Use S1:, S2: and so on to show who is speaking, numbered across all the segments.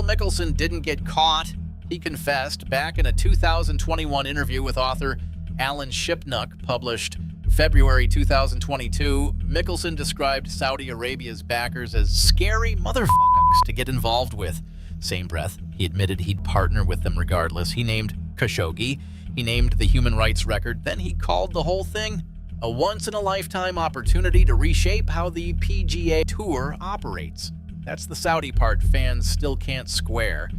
S1: Mickelson didn't get caught. He confessed back in a 2021 interview with author Alan Shipnuck, published February 2022. Mickelson described Saudi Arabia's backers as scary motherfuckers to get involved with. Same breath, he admitted he'd partner with them regardless. He named Khashoggi. He named the human rights record. Then he called the whole thing a once-in-a-lifetime opportunity to reshape how the PGA Tour operates. That's the Saudi part fans still can't square.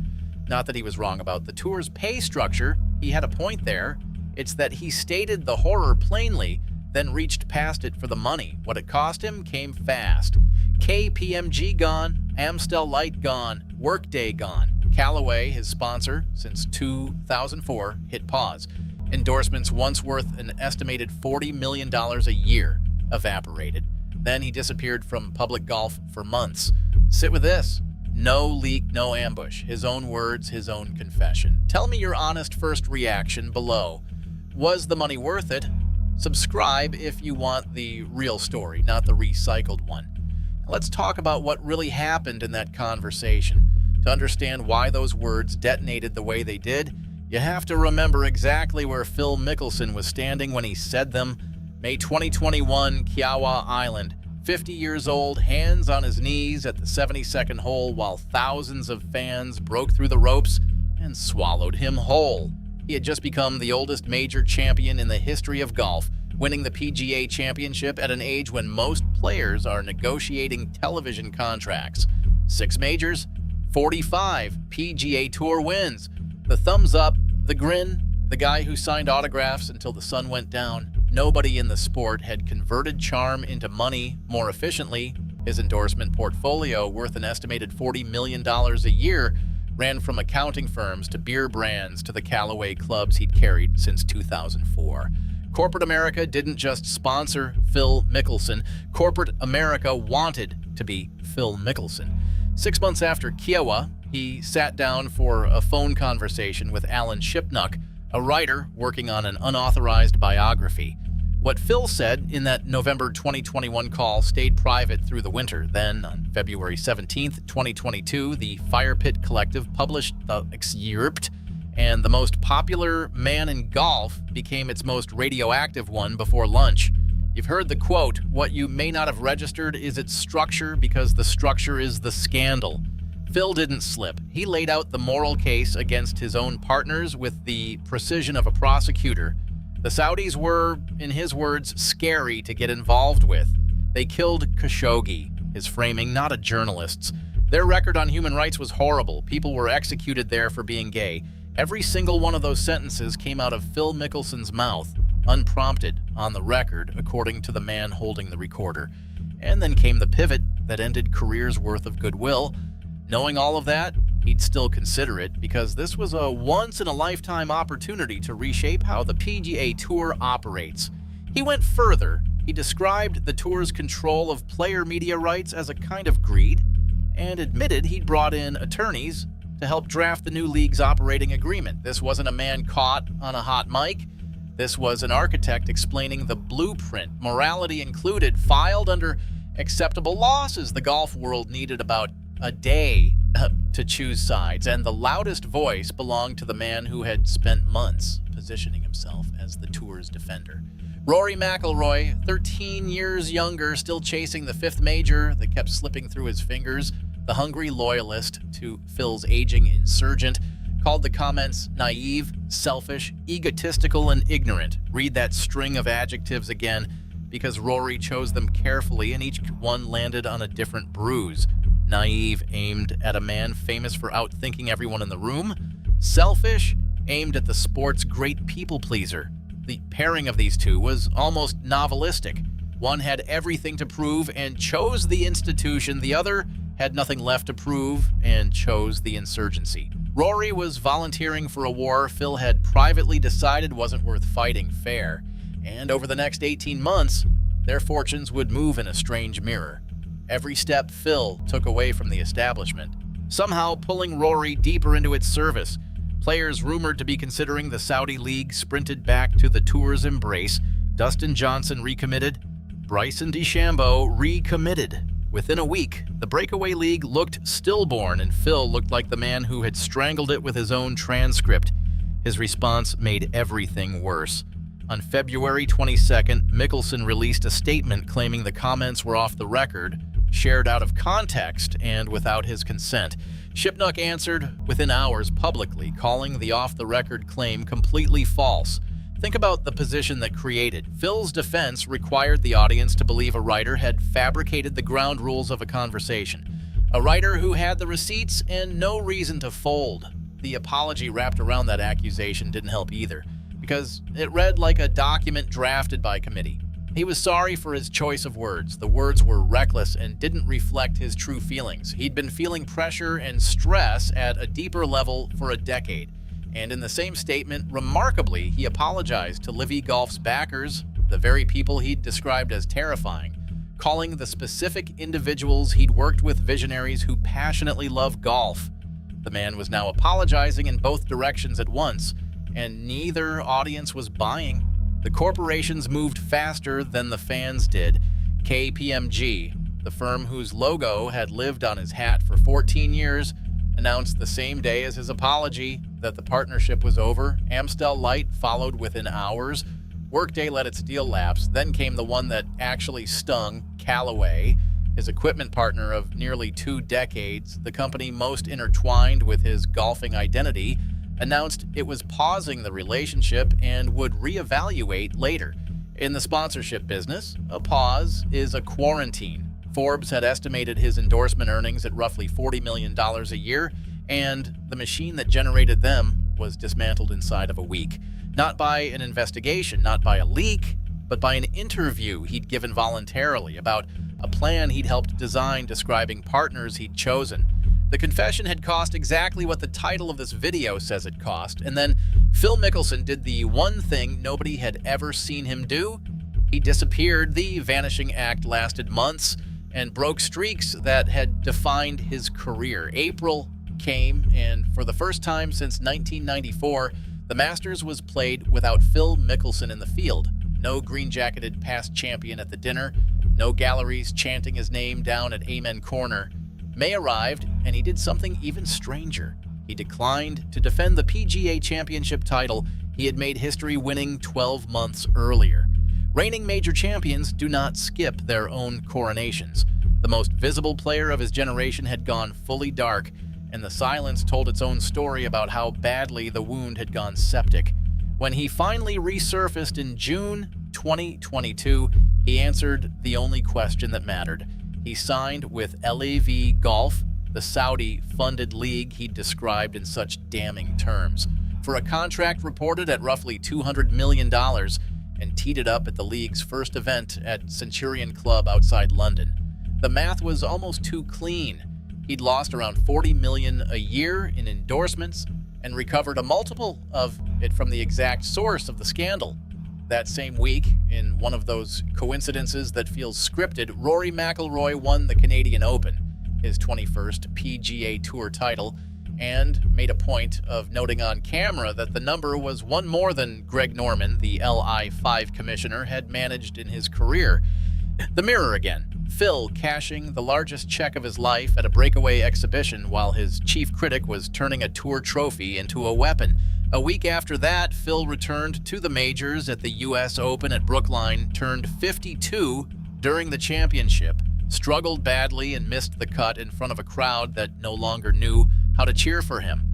S1: Not that he was wrong about the tour's pay structure. He had a point there. It's that he stated the horror plainly, then reached past it for the money. What it cost him came fast. KPMG gone, Amstel Light gone, Workday gone. Callaway, his sponsor since 2004, hit pause. Endorsements once worth an estimated $40 million a year evaporated. Then he disappeared from public golf for months. Sit with this. No leak, no ambush. His own words, his own confession. Tell me your honest first reaction below. Was the money worth it? Subscribe if you want the real story, not the recycled one. Let's talk about what really happened in that conversation. To understand why those words detonated the way they did, you have to remember exactly where Phil Mickelson was standing when he said them. May 2021, Kiawah Island. 50 years old, hands on his knees at the 72nd hole while thousands of fans broke through the ropes and swallowed him whole. He had just become the oldest major champion in the history of golf, winning the PGA Championship at an age when most players are negotiating television contracts. 6 majors, 45 PGA Tour wins. The thumbs up, the grin, the guy who signed autographs until the sun went down. Nobody in the sport had converted charm into money more efficiently. His endorsement portfolio, worth an estimated $40 million a year, ran from accounting firms to beer brands to the Callaway clubs he'd carried since 2004. Corporate America didn't just sponsor Phil Mickelson. Corporate America wanted to be Phil Mickelson. 6 months after Kiawah, he sat down for a phone conversation with Alan Shipnuck, a writer working on an unauthorized biography. What Phil said in that November 2021 call stayed private through the winter. Then, on February 17th, 2022, the Fire Pit Collective published the excerpt, and the most popular man in golf became its most radioactive one before lunch. You've heard the quote, "What you may not have registered is its structure because the structure is the scandal." Phil didn't slip. He laid out the moral case against his own partners with the precision of a prosecutor. The Saudis were, in his words, scary to get involved with. They killed Khashoggi, his framing, not a journalist's. Their record on human rights was horrible. People were executed there for being gay. Every single one of those sentences came out of Phil Mickelson's mouth, unprompted, on the record, according to the man holding the recorder. And then came the pivot that ended careers worth of goodwill. Knowing all of that, he'd still consider it because this was a once-in-a-lifetime opportunity to reshape how the PGA Tour operates. He went further. He described the tour's control of player media rights as a kind of greed and admitted he'd brought in attorneys to help draft the new league's operating agreement. This wasn't a man caught on a hot mic. This was an architect explaining the blueprint, morality included, filed under acceptable losses. The golf world needed about a day to choose sides, and the loudest voice belonged to the man who had spent months positioning himself as the tour's defender. Rory McIlroy, 13 years younger, still chasing the 5th major that kept slipping through his fingers. The hungry loyalist to Phil's aging insurgent, called the comments naive, selfish, egotistical, and ignorant. Read that string of adjectives again, because Rory chose them carefully and each one landed on a different bruise. Naive, aimed at a man famous for outthinking everyone in the room. Selfish, aimed at the sport's great people-pleaser. The pairing of these two was almost novelistic. One had everything to prove and chose the institution. The other had nothing left to prove and chose the insurgency. Rory was volunteering for a war Phil had privately decided wasn't worth fighting fair. And over the next 18 months, their fortunes would move in a strange mirror. Every step Phil took away from the establishment, somehow pulling Rory deeper into its service. Players rumored to be considering the Saudi League sprinted back to the tour's embrace. Dustin Johnson recommitted. Bryson DeChambeau recommitted. Within a week, the breakaway league looked stillborn and Phil looked like the man who had strangled it with his own transcript. His response made everything worse. On February 22nd, Mickelson released a statement claiming the comments were off the record, shared out of context, and without his consent. Shipnuck answered within hours publicly, calling the off-the-record claim completely false. Think about the position that created. Phil's defense required the audience to believe a writer had fabricated the ground rules of a conversation. A writer who had the receipts and no reason to fold. The apology wrapped around that accusation didn't help either, because it read like a document drafted by committee. He was sorry for his choice of words. The words were reckless and didn't reflect his true feelings. He'd been feeling pressure and stress at a deeper level for a decade. And in the same statement, remarkably, he apologized to Livy Golf's backers, the very people he'd described as terrifying, calling the specific individuals he'd worked with visionaries who passionately love golf. The man was now apologizing in both directions at once, and neither audience was buying. The corporations moved faster than the fans did. KPMG, the firm whose logo had lived on his hat for 14 years, announced the same day as his apology that the partnership was over. Amstel Light followed within hours. Workday let its deal lapse. Then came the one that actually stung, Callaway, his equipment partner of nearly 2 decades, the company most intertwined with his golfing identity, announced it was pausing the relationship and would reevaluate later. In the sponsorship business, a pause is a quarantine. Forbes had estimated his endorsement earnings at roughly $40 million a year, and the machine that generated them was dismantled inside of a week. Not by an investigation, not by a leak, but by an interview he'd given voluntarily about a plan he'd helped design describing partners he'd chosen. The confession had cost exactly what the title of this video says it cost, and then Phil Mickelson did the one thing nobody had ever seen him do. He disappeared. The vanishing act lasted months and broke streaks that had defined his career. April came, and for the first time since 1994, the Masters was played without Phil Mickelson in the field. No green-jacketed past champion at the dinner, no galleries chanting his name down at Amen Corner. May arrived, and he did something even stranger. He declined to defend the PGA Championship title he had made history winning 12 months earlier. Reigning major champions do not skip their own coronations. The most visible player of his generation had gone fully dark, and the silence told its own story about how badly the wound had gone septic. When he finally resurfaced in June 2022, he answered the only question that mattered. He signed with LAV Golf, the Saudi-funded league he'd described in such damning terms, for a contract reported at roughly $200 million, and teed it up at the league's first event at Centurion Club outside London. The math was almost too clean. He'd lost around $40 million a year in endorsements and recovered a multiple of it from the exact source of the scandal. That same week, in one of those coincidences that feels scripted, Rory McIlroy won the Canadian Open, his 21st PGA Tour title, and made a point of noting on camera that the number was one more than Greg Norman, the LI5 commissioner, had managed in his career. The mirror again. Phil cashing the largest check of his life at a breakaway exhibition while his chief critic was turning a tour trophy into a weapon. A week after that, Phil returned to the majors at the U.S. Open at Brookline, turned 52 during the championship, struggled badly and missed the cut in front of a crowd that no longer knew how to cheer for him.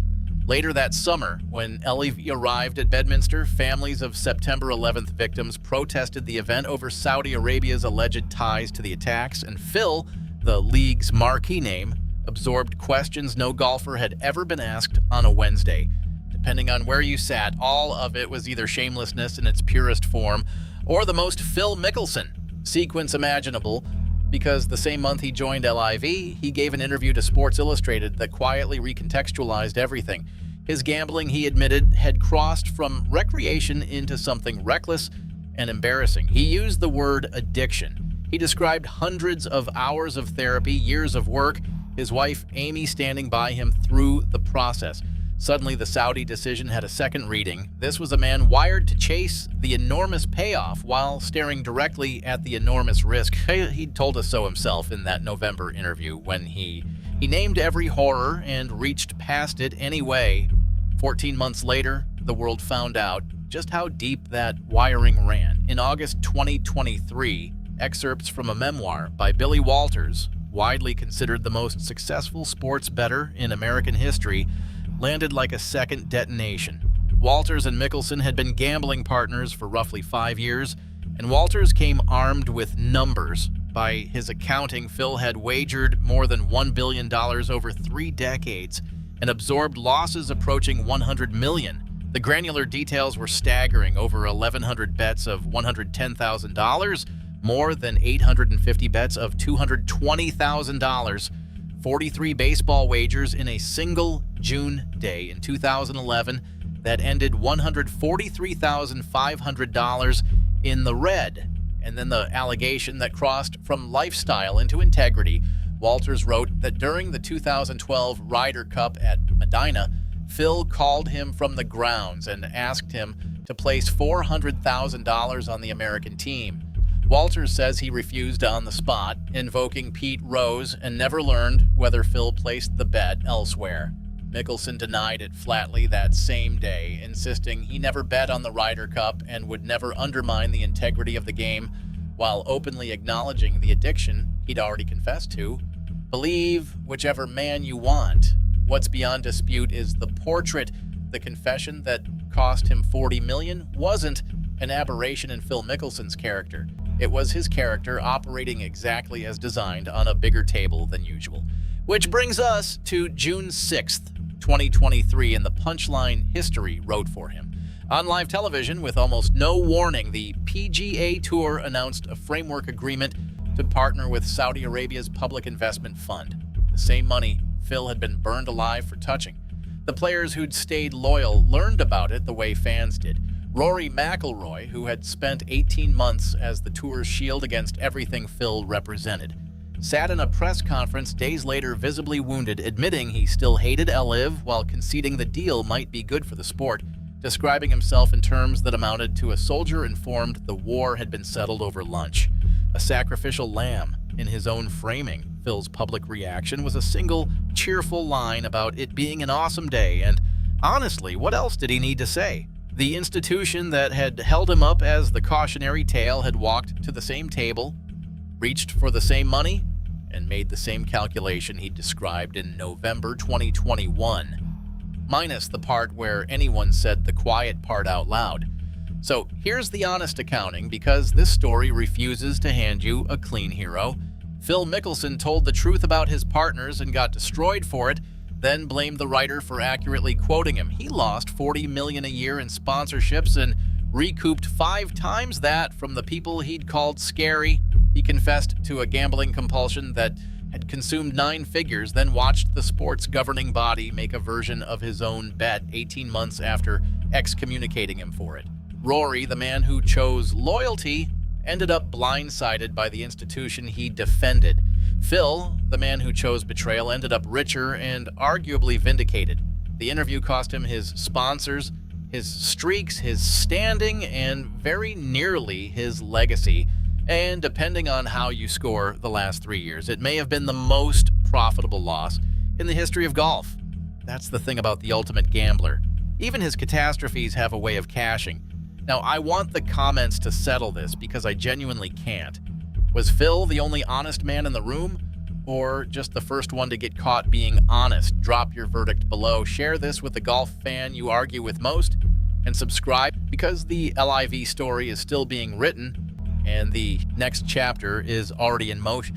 S1: Later that summer, when LAV arrived at Bedminster, families of September 11th victims protested the event over Saudi Arabia's alleged ties to the attacks, and Phil, the league's marquee name, absorbed questions no golfer had ever been asked on a Wednesday. Depending on where you sat, all of it was either shamelessness in its purest form or the most Phil Mickelson sequence imaginable, because the same month he joined LIV, he gave an interview to Sports Illustrated that quietly recontextualized everything. His gambling, he admitted, had crossed from recreation into something reckless and embarrassing. He used the word addiction. He described hundreds of hours of therapy, years of work, his wife Amy standing by him through the process. Suddenly, the Saudi decision had a second reading. This was a man wired to chase the enormous payoff while staring directly at the enormous risk. He told us so himself in that November interview when he named every horror and reached past it anyway. 14 months later, the world found out just how deep that wiring ran. In August 2023, excerpts from a memoir by Billy Walters, widely considered the most successful sports bettor in American history, landed like a second detonation. Walters and Mickelson had been gambling partners for roughly 5 years, and Walters came armed with numbers. By his accounting, Phil had wagered more than $1 billion over 3 decades and absorbed losses approaching $100 million. The granular details were staggering: over 1,100 bets of $110,000, more than 850 bets of $220,000, 43 baseball wagers in a single June day in 2011 that ended $143,500 in the red. And then the allegation that crossed from lifestyle into integrity. Walters wrote that during the 2012 Ryder Cup at Medina, Phil called him from the grounds and asked him to place $400,000 on the American team. Walters says he refused on the spot, invoking Pete Rose, and never learned whether Phil placed the bet elsewhere. Mickelson denied it flatly that same day, insisting he never bet on the Ryder Cup and would never undermine the integrity of the game, while openly acknowledging the addiction he'd already confessed to. Believe whichever man you want. What's beyond dispute is the portrait. The confession that cost him $40 million wasn't an aberration in Phil Mickelson's character. It was his character operating exactly as designed on a bigger table than usual. Which brings us to June 6th, 2023, and the punchline history wrote for him. On live television, with almost no warning, the PGA Tour announced a framework agreement to partner with Saudi Arabia's public investment fund, the same money Phil had been burned alive for touching. The players who'd stayed loyal learned about it the way fans did. Rory McIlroy, who had spent 18 months as the tour's shield against everything Phil represented, sat in a press conference days later visibly wounded, admitting he still hated LIV while conceding the deal might be good for the sport, describing himself in terms that amounted to a soldier informed the war had been settled over lunch. A sacrificial lamb in his own framing. Phil's public reaction was a single, cheerful line about it being an awesome day, and honestly, what else did he need to say? The institution that had held him up as the cautionary tale had walked to the same table, reached for the same money, and made the same calculation he described in November 2021, minus the part where anyone said the quiet part out loud. So here's the honest accounting, because this story refuses to hand you a clean hero. Phil Mickelson told the truth about his partners and got destroyed for it, then blamed the writer for accurately quoting him. He lost $40 million a year in sponsorships and recouped 5 times that from the people he'd called scary. He confessed to a gambling compulsion that had consumed 9 figures, then watched the sport's governing body make a version of his own bet 18 months after excommunicating him for it. Rory, the man who chose loyalty, ended up blindsided by the institution he defended. Phil, the man who chose betrayal, ended up richer and arguably vindicated. The interview cost him his sponsors, his streaks, his standing, and very nearly his legacy. And depending on how you score the last 3 years, it may have been the most profitable loss in the history of golf. That's the thing about the ultimate gambler. Even his catastrophes have a way of cashing. Now, I want the comments to settle this because I genuinely can't. Was Phil the only honest man in the room, or just the first one to get caught being honest? Drop your verdict below. Share this with the golf fan you argue with most, and subscribe because the LIV story is still being written and the next chapter is already in motion.